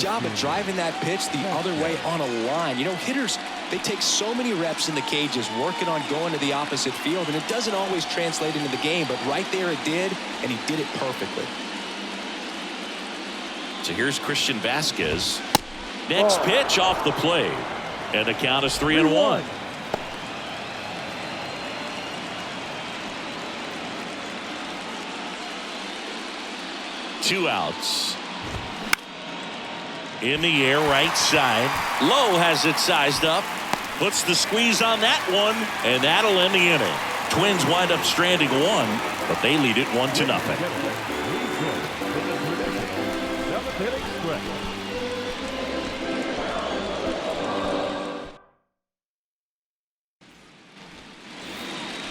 Job of driving that pitch the other way on a line. You know, hitters, they take so many reps in the cages working on going to the opposite field, and it doesn't always translate into the game, but right there it did, and he did it perfectly. So here's Christian Vasquez. Next pitch off the plate, and the count is 3-1. Two outs. In the air, right side. Lowe has it sized up. Puts the squeeze on that one, and that'll end the inning. Twins wind up stranding one, but they lead it 1-0.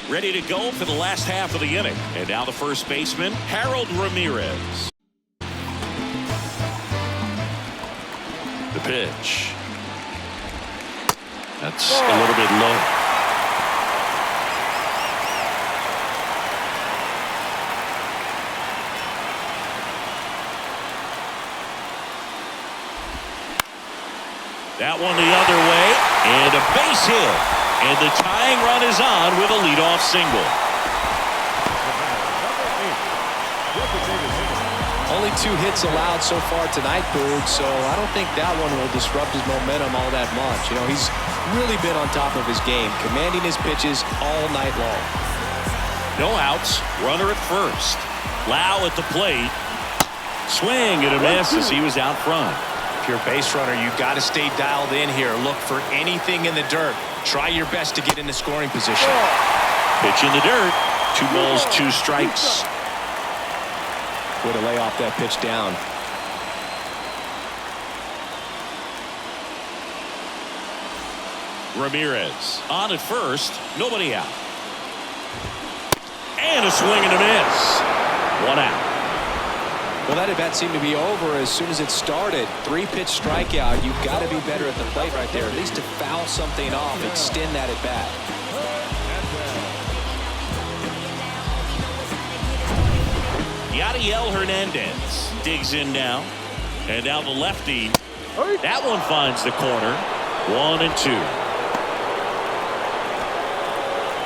Ready to go for the last half of the inning. And now the first baseman, Harold Ramirez. The pitch. That's a little bit low. That one the other way, and a base hit. And the tying run is on with a leadoff single. Only 2 hits allowed so far tonight, Boog, so I don't think that one will disrupt his momentum all that much. You know, he's really been on top of his game, commanding his pitches all night long. No outs, runner at first. Lau at the plate. Swing and a miss as he was out front. If you're a base runner, you've got to stay dialed in here. Look for anything in the dirt. Try your best to get in the scoring position. Pitch in the dirt. 2 balls, 2 strikes. Way to lay off that pitch down. Ramirez on at first. Nobody out. And a swing and a miss. 1 out. Well, that at-bat seemed to be over as soon as it started. 3-pitch strikeout. You've got to be better at the plate right there, at least to foul something off, extend that at-bat. Yadiel Hernandez digs in now. And now the lefty. That one finds the corner. 1-2.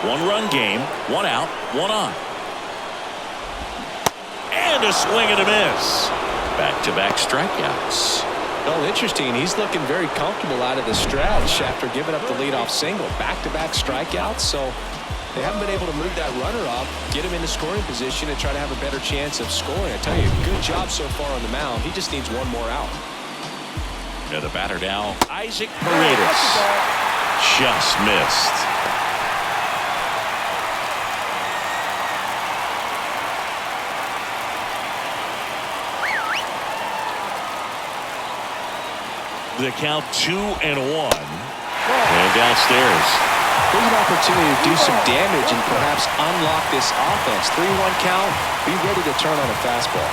1-run game. 1 out, 1 on. And a swing and a miss. Back-to-back strikeouts. Well, interesting. He's looking very comfortable out of the stretch after giving up the leadoff single. Back-to-back strikeouts, so they haven't been able to move that runner up, get him in the scoring position, and try to have a better chance of scoring. I tell you, good job so far on the mound. He just needs 1 more out. And the batter now, Isaac Paredes. Just missed. The count 2-1. And downstairs. There's an opportunity to do some damage and perhaps unlock this offense. 3-1 count. Be ready to turn on a fastball.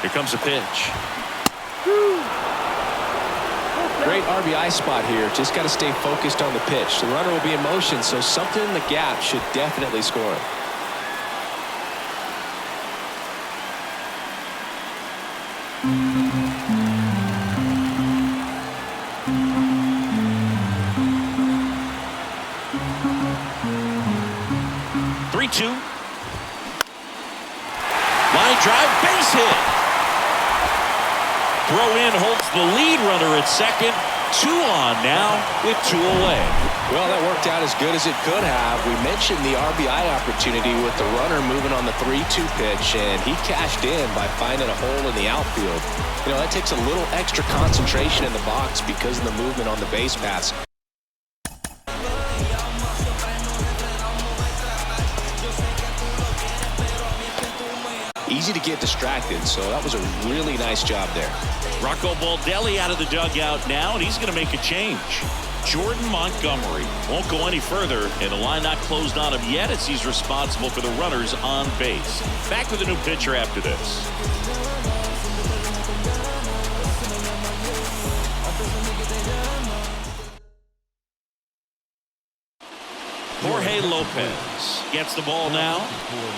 Here comes a pitch. Great RBI spot here. Just got to stay focused on the pitch. The runner will be in motion, so something in the gap should definitely score it. Line drive, base hit. Throw in holds the lead runner at second. 2 on now with 2 away. Well, that worked out as good as it could have. We mentioned the RBI opportunity with the runner moving on the 3-2 pitch, and he cashed in by finding a hole in the outfield. You know, that takes a little extra concentration in the box because of the movement on the base paths. Easy to get distracted, so that was a really nice job there. Rocco Baldelli out of the dugout now, and he's going to make a change. Jordan Montgomery won't go any further, and the line not closed on him yet as he's responsible for the runners on base. Back with a new pitcher after this. Jorge Lopez gets the ball now.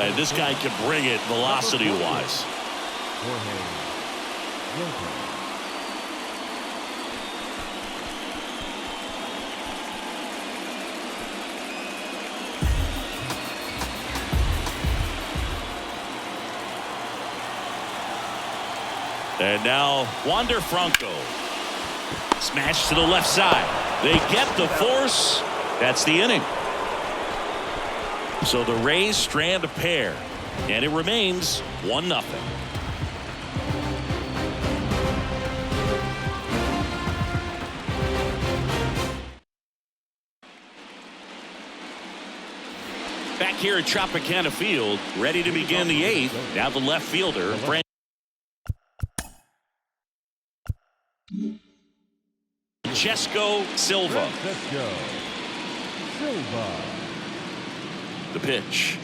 And this guy can bring it velocity-wise. Jorge Lopez. And now Wander Franco. Smash to the left side. They get the force. That's the inning. So the Rays strand a pair. And it remains 1-0. Back here at Tropicana Field, ready to begin the 8th. Now the left fielder, Francesco Silva. The pitch.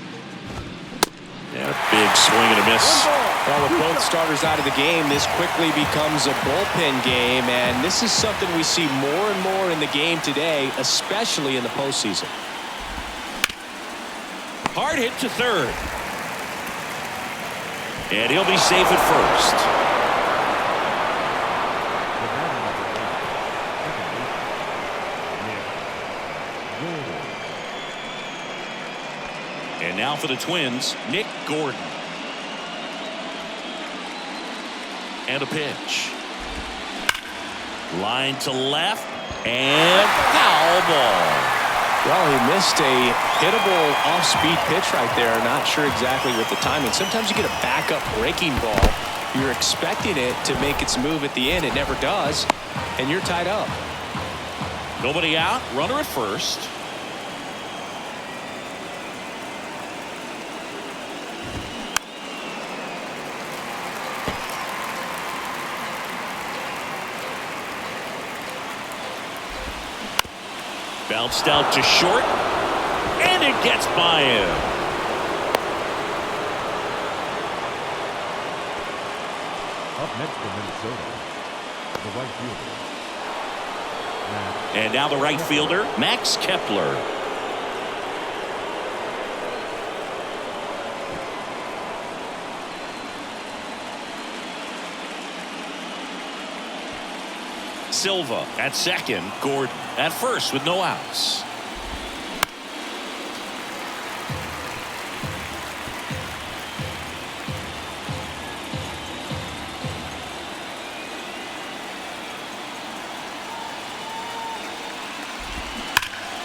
And a big swing and a miss. Well, with both starters out of the game, this quickly becomes a bullpen game, and this is something we see more and more in the game today, especially in the postseason. Hard hit to third. And he'll be safe at first. And now for the Twins, Nick Gordon. And a pitch. Line to left. And foul ball. Well, he missed a hittable off-speed pitch right there. Not sure exactly what the timing. Sometimes you get a backup breaking ball. You're expecting it to make its move at the end. It never does. And you're tied up. Nobody out. Runner at first. Bounced out to short, and it gets by him. Up next for Minnesota, the right fielder. And now the right fielder, Max Kepler. Silva at second, Gordon at first with no outs.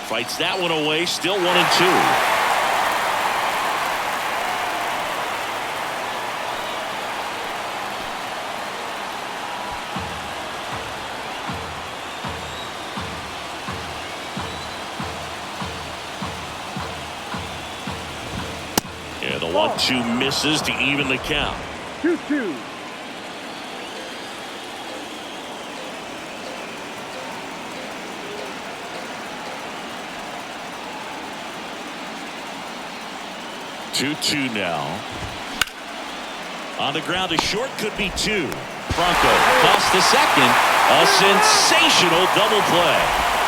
Fights that one away, still 1-2. Yeah, the 1-2 misses to even the count. 2-2. Now. On the ground to short, could be two. Franco tossed to second. A sensational double play.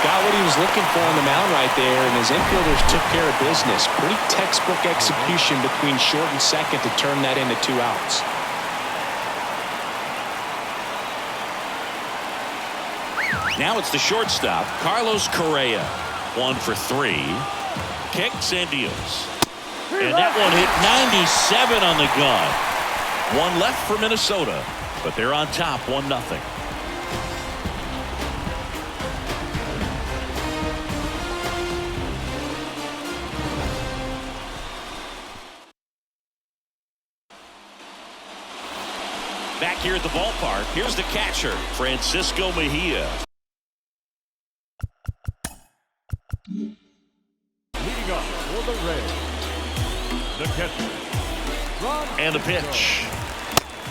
Got what he was looking for on the mound right there, and his infielders took care of business. Pretty textbook execution between short and second to turn that into 2 outs. Now it's the shortstop, Carlos Correa. 1 for 3. Kicks and deals. And that one hit 97 on the gun. 1 left for Minnesota, but they're on top 1-0. Back here at the ballpark, here's the catcher, Francisco Mejia. Leading up for the Rays, the catcher. And a pitch.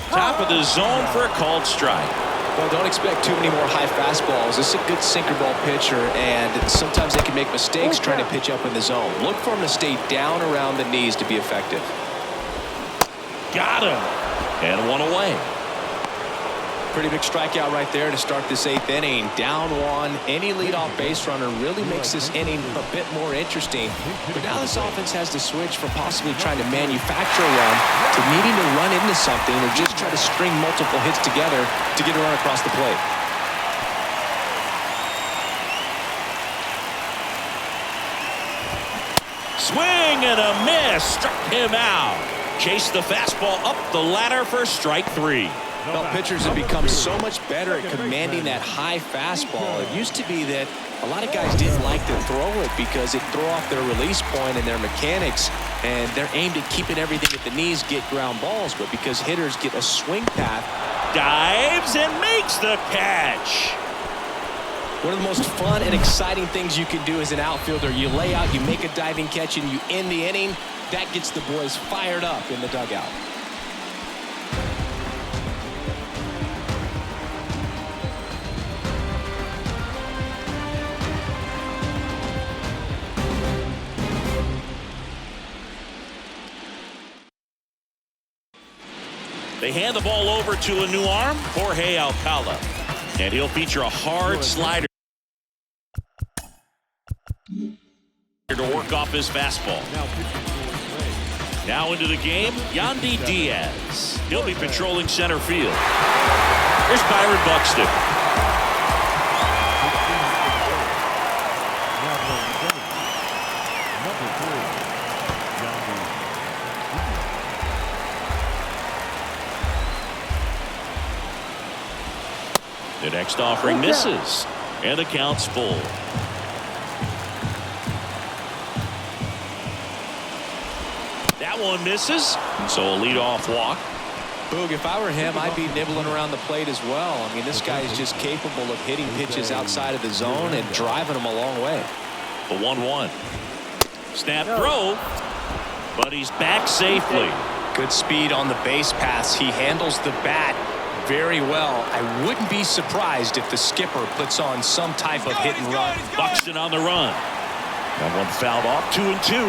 Top of the zone for a called strike. Well, don't expect too many more high fastballs. This is a good sinker ball pitcher, and sometimes they can make mistakes trying to pitch up in the zone. Look for him to stay down around the knees to be effective. Got him. And 1 away. Pretty big strikeout right there to start this 8th inning. Down one. Any leadoff base runner really makes this inning a bit more interesting. But now this offense has to switch from possibly trying to manufacture a run to needing to run into something or just try to string multiple hits together to get a run across the plate. Swing and a miss. Struck him out. Chased the fastball up the ladder for strike 3. Well, pitchers have become so much better at commanding that high fastball. It used to be that a lot of guys didn't like to throw it because it threw off their release point and their mechanics, and they're aimed at keeping everything at the knees, get ground balls. But because hitters get a swing path, Dives and makes the catch. one of the most fun and exciting things you can do as an outfielder, you lay out, you make a diving catch, and you end the inning. That gets the boys fired up in the dugout. They hand the ball over to a new arm, Jorge Alcala. And he'll feature a hard slider to work off his fastball. Now into the game, Yandy Diaz. He'll be patrolling center field. Here's Byron Buxton. The next offering misses, and the count's full. That one misses, so a leadoff walk. Boog, if I were him, I'd be nibbling around the plate as well. I mean, this guy is just capable of hitting pitches outside of the zone and driving them a long way. The 1-1. Snap throw, but he's back safely. Good speed on the base paths. He handles the bat very well. I wouldn't be surprised if the skipper puts on some type of hit and run. Buxton on the run. That one fouled off, 2-2.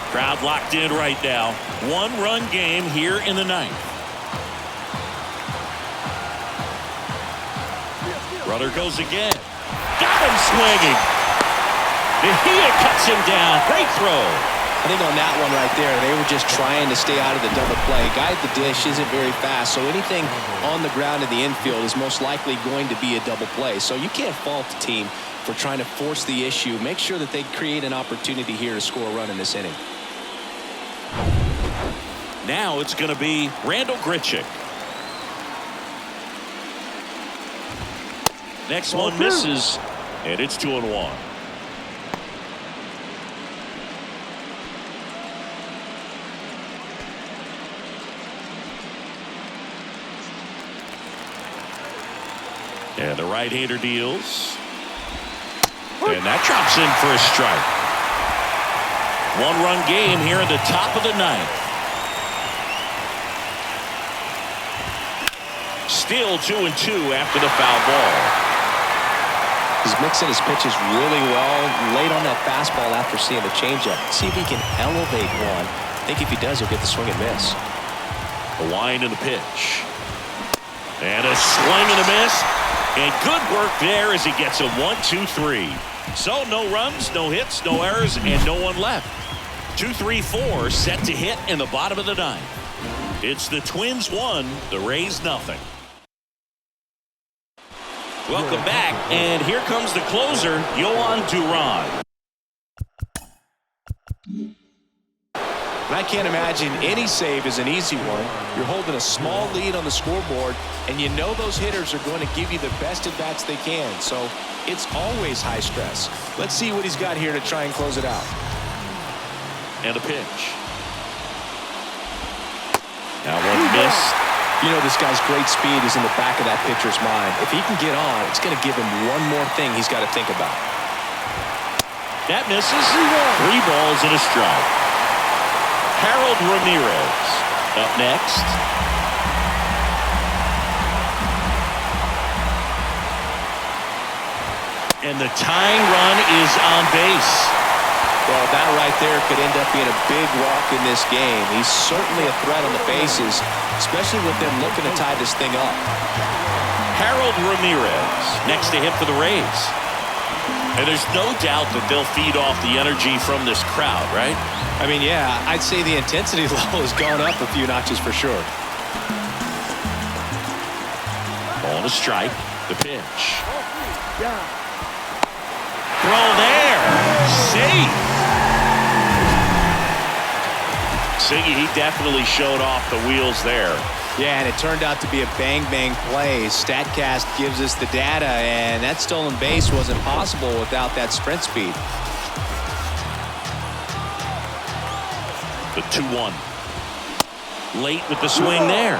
Crowd locked in right now. 1-run game here in the 9th. Brother goes again. Got him swinging. Mejia cuts him down. Great throw. I think on that one right there, they were just trying to stay out of the double play. Guy at the dish isn't very fast, so anything on the ground in the infield is most likely going to be a double play. So you can't fault the team for trying to force the issue. Make sure that they create an opportunity here to score a run in this inning. Now it's going to be Randall Grichuk. Next one misses, and it's 2-1. And the right-hander deals. And that drops in for a strike. 1-run game here in the top of the 9th. Still 2-2 after the foul ball. He's mixing his pitches really well. Late on that fastball after seeing the changeup. See if he can elevate one. I think if he does, he'll get the swing and miss. The wind and the pitch. And a swing and a miss. And good work there as he gets a 1-2-3. So no runs, no hits, no errors, and no one left. 2-3-4 set to hit in the bottom of the 9th. It's the Twins 1, the Rays nothing. Welcome back, and here comes the closer, Yohan Duran. And I can't imagine any save is an easy one. You're holding a small lead on the scoreboard, and you know those hitters are going to give you the best at-bats they can. So it's always high stress. Let's see what he's got here to try and close it out. And a pitch. That one missed. You know this guy's great speed is in the back of that pitcher's mind. If he can get on, it's going to give him one more thing he's got to think about. That misses. 3 balls and a strike. Harold Ramirez up next. And the tying run is on base. Well, that right there could end up being a big walk in this game. He's certainly a threat on the bases, especially with them looking to tie this thing up. Harold Ramirez next to hit for the Rays. And there's no doubt that they'll feed off the energy from this crowd, right? I mean, yeah, I'd say the intensity level has gone up a few notches for sure. Ball to strike. The pitch. Throw there. Safe. Siggy, he definitely showed off the wheels there. Yeah, and it turned out to be a bang-bang play. StatCast gives us the data, and that stolen base wasn't possible without that sprint speed. The 2-1. Late with the swing there.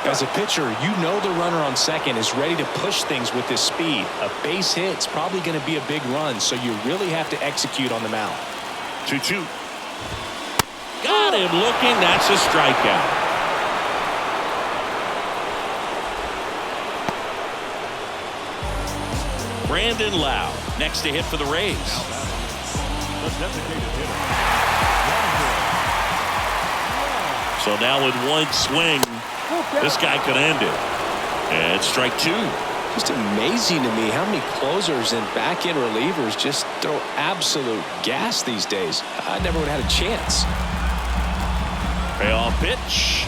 As a pitcher, you know the runner on second is ready to push things with his speed. A base hit's probably going to be a big run, so you really have to execute on the mound. 2-2. Got him looking. That's a strikeout. Brandon Lau next to hit for the Rays. So now with one swing, this guy could end it. And strike two. Just amazing to me how many closers and back-end relievers just throw absolute gas these days. I never would have had a chance. Payoff pitch.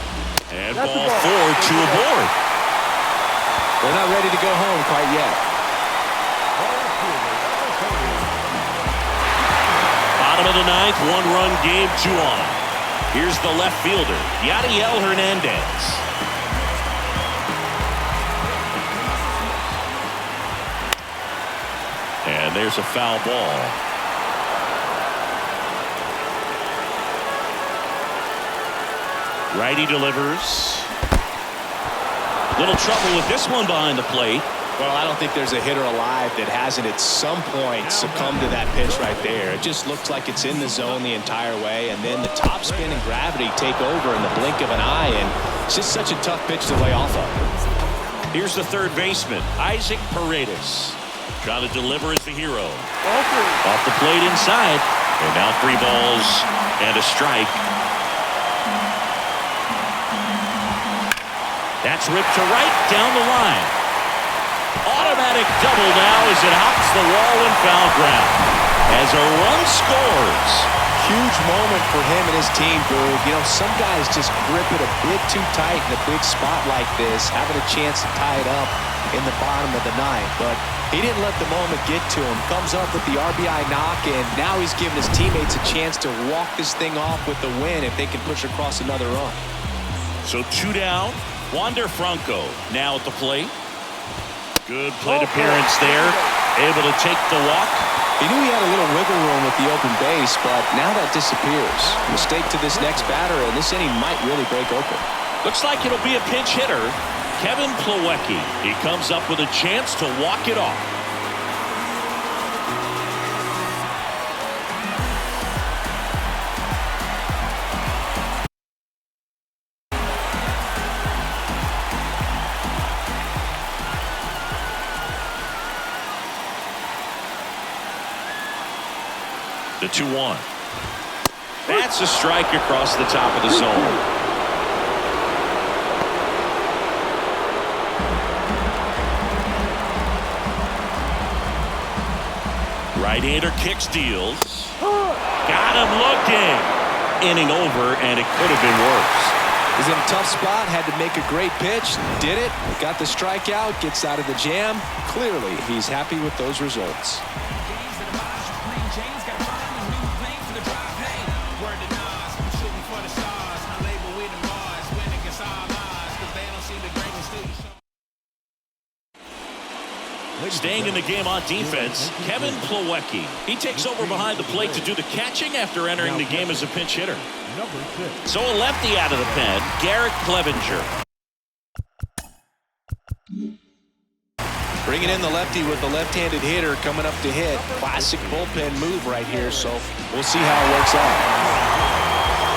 And ball 4, 2 aboard. They're not ready to go home quite yet. Bottom of the ninth, 1-run game, 2 on. Here's the left fielder, Yadiel Hernandez. And there's a foul ball. Righty delivers. Little trouble with this one behind the plate. Well, I don't think there's a hitter alive that hasn't at some point succumbed to that pitch right there. It just looks like it's in the zone the entire way, and then the top spin and gravity take over in the blink of an eye, and it's just such a tough pitch to lay off of. Here's the third baseman, Isaac Paredes. Trying to deliver as the hero. Off the plate inside, and now 3 balls and a strike. That's ripped to right down the line. Automatic double now as it hops the wall and foul ground. As a run scores. Huge moment for him and his team, Boog. You know, some guys just grip it a bit too tight in a big spot like this, having a chance to tie it up in the bottom of the ninth. But he didn't let the moment get to him. Comes up with the RBI knock, and now he's giving his teammates a chance to walk this thing off with the win if they can push across another run. So 2 down. Wander Franco now at the plate. Good plate appearance there. Able to take the walk. He knew he had a little wiggle room with the open base, but now that disappears. Mistake to this next batter, and this inning might really break open. Looks like it'll be a pinch hitter. Kevin Plawecki. He comes up with a chance to walk it off. The 2-1. That's a strike across the top of the zone. Right-hander kicks, deals. Got him looking. Inning over, and it could have been worse. He's in a tough spot, had to make a great pitch, did it, got the strikeout, gets out of the jam. Clearly, he's happy with those results. Staying in the game on defense, Kevin Plawecki. He takes over behind the plate to do the catching after entering the game as a pinch hitter. So a lefty out of the pen, Garrett Clevenger. Bringing in the lefty with the left-handed hitter coming up to hit. Classic bullpen move right here, so we'll see how it works out.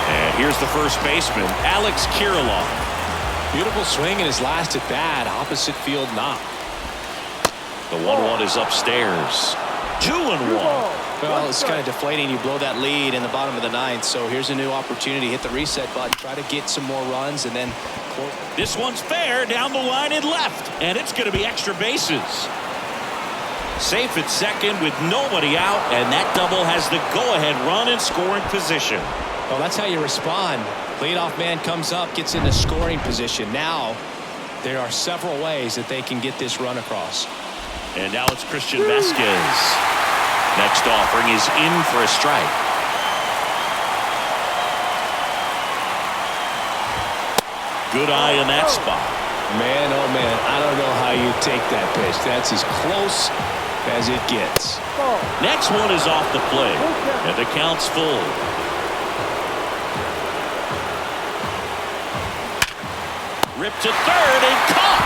And here's the first baseman, Alex Kirilloff. Beautiful swing in his last at bat, opposite field knock. The 1-1 is upstairs. 2-1. Well, it's kind of deflating. You blow that lead in the bottom of the ninth. So here's a new opportunity. Hit the reset button. Try to get some more runs and then. This one's fair down the line and left. And it's going to be extra bases. Safe at second with nobody out. And that double has the go-ahead run in scoring position. Well, that's how you respond. Leadoff man comes up, gets into scoring position. Now there are several ways that they can get this run across. And now it's Christian Vasquez. Next offering is in for a strike. Good eye in that spot. Man, oh man, I don't know how you take that pitch. That's as close as it gets. Next one is off the plate, and the count's full. Ripped to third and caught.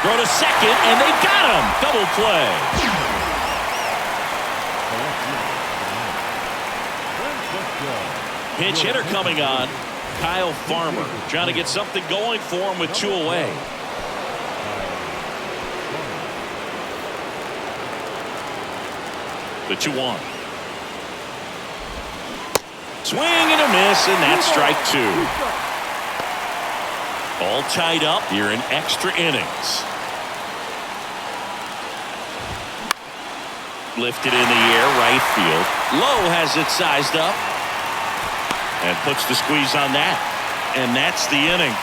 Throw to second, and they got him. Double play. Pinch hitter coming on. Kyle Farmer trying to get something going for him with 2 away. The 2-1. Swing and a miss, and that's strike 2. All tied up here in extra innings. Lifted in the air, right field. Lowe has it sized up. And puts the squeeze on that. And that's the inning.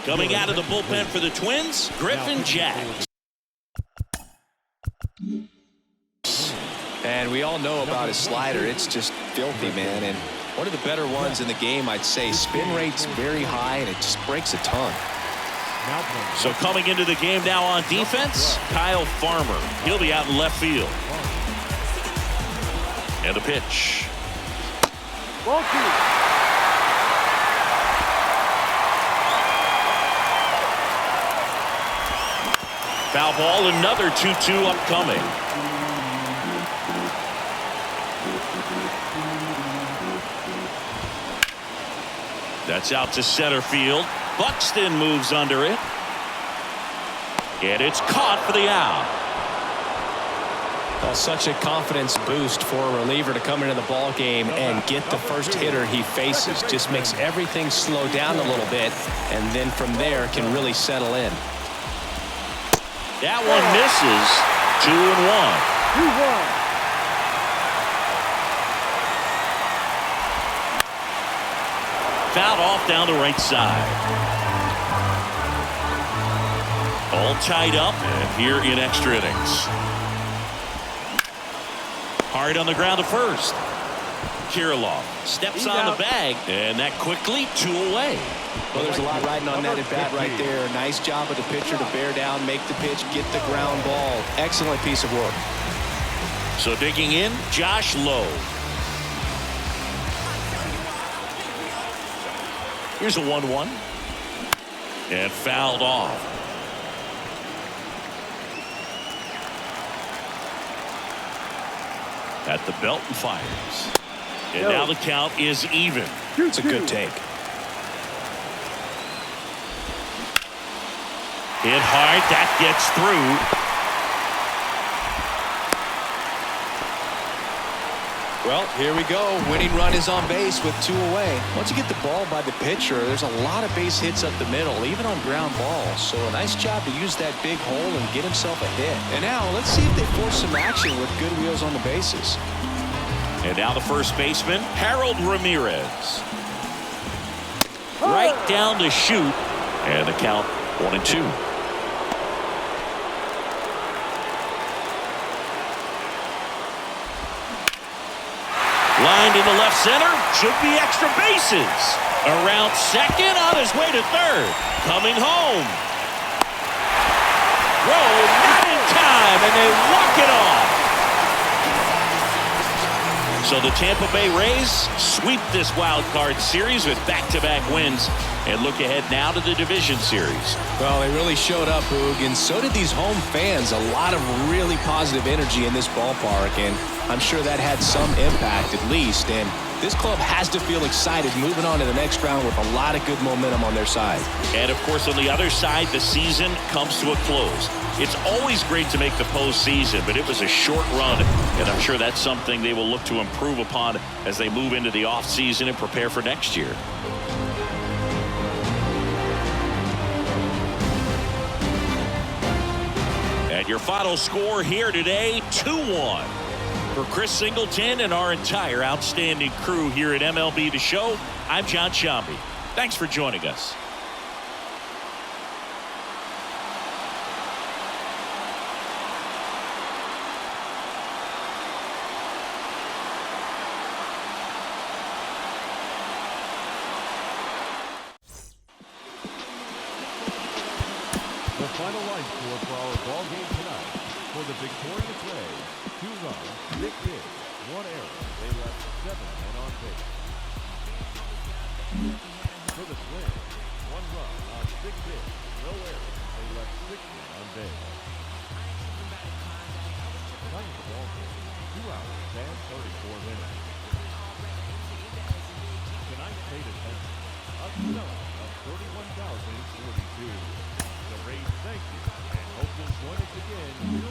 Coming out of the bullpen for the Twins, Griffin Jax. And we all know about his slider. It's just filthy, man. And one of the better ones in the game, I'd say. Spin rate's very high, and it just breaks a ton. So coming into the game now on defense, Kyle Farmer. He'll be out in left field. And a pitch. Foul ball, another 2-2 upcoming. That's out to center field. Buxton moves under it. And it's caught for the out. Well, such a confidence boost for a reliever to come into the ball game and get the first hitter he faces. Just makes everything slow down a little bit, and then from there can really settle in. That one misses. 2-1. Fouled off down the right side. All tied up and here in extra innings. Hard on the ground to first. Kirilloff steps on the bag, and that quickly 2 away. Well, there's a lot riding on that at bat right there. Nice job of the pitcher to bear down, make the pitch, get the ground ball. Excellent piece of work. So digging in, Josh Lowe. Here's a 1-1. And fouled off. At the belt and fires. And now the count is even. It's a good take. Hit hard. That gets through. Well, here we go. Winning run is on base with 2 away. Once you get the ball by the pitcher, there's a lot of base hits up the middle, even on ground balls. So a nice job to use that big hole and get himself a hit. And now let's see if they force some action with good wheels on the bases. And now the first baseman, Harold Ramirez. Right down to shoot. And the count 1-2. Lined into left center. Should be extra bases. Around second, on his way to third. Coming home. Throw, not in time, and they walk it off. So the Tampa Bay Rays sweep this wild card series with back-to-back wins and look ahead now to the division series. Well, they really showed up, Boog, and so did these home fans. A lot of really positive energy in this ballpark, and I'm sure that had some impact at least. And this club has to feel excited moving on to the next round with a lot of good momentum on their side. And, of course, on the other side, the season comes to a close. It's always great to make the postseason, but it was a short run, and I'm sure that's something they will look to improve upon as they move into the offseason and prepare for next year. And your final score here today, 2-1. For Chris Singleton and our entire outstanding crew here at MLB The Show, I'm John Shambi. Thanks for joining us. The final line score for our ball game tonight. For the victorious Rays, 2 runs, 6 hits, 1 error. They left 7 men on base. For the Twins, 1 run on 6 hits, no errors. They left 6 men on base. Tonight the ball game, 2 hours and 34 minutes. Tonight's paid attention, a sum of $31,042. The Rays thank you and hope you'll join us again.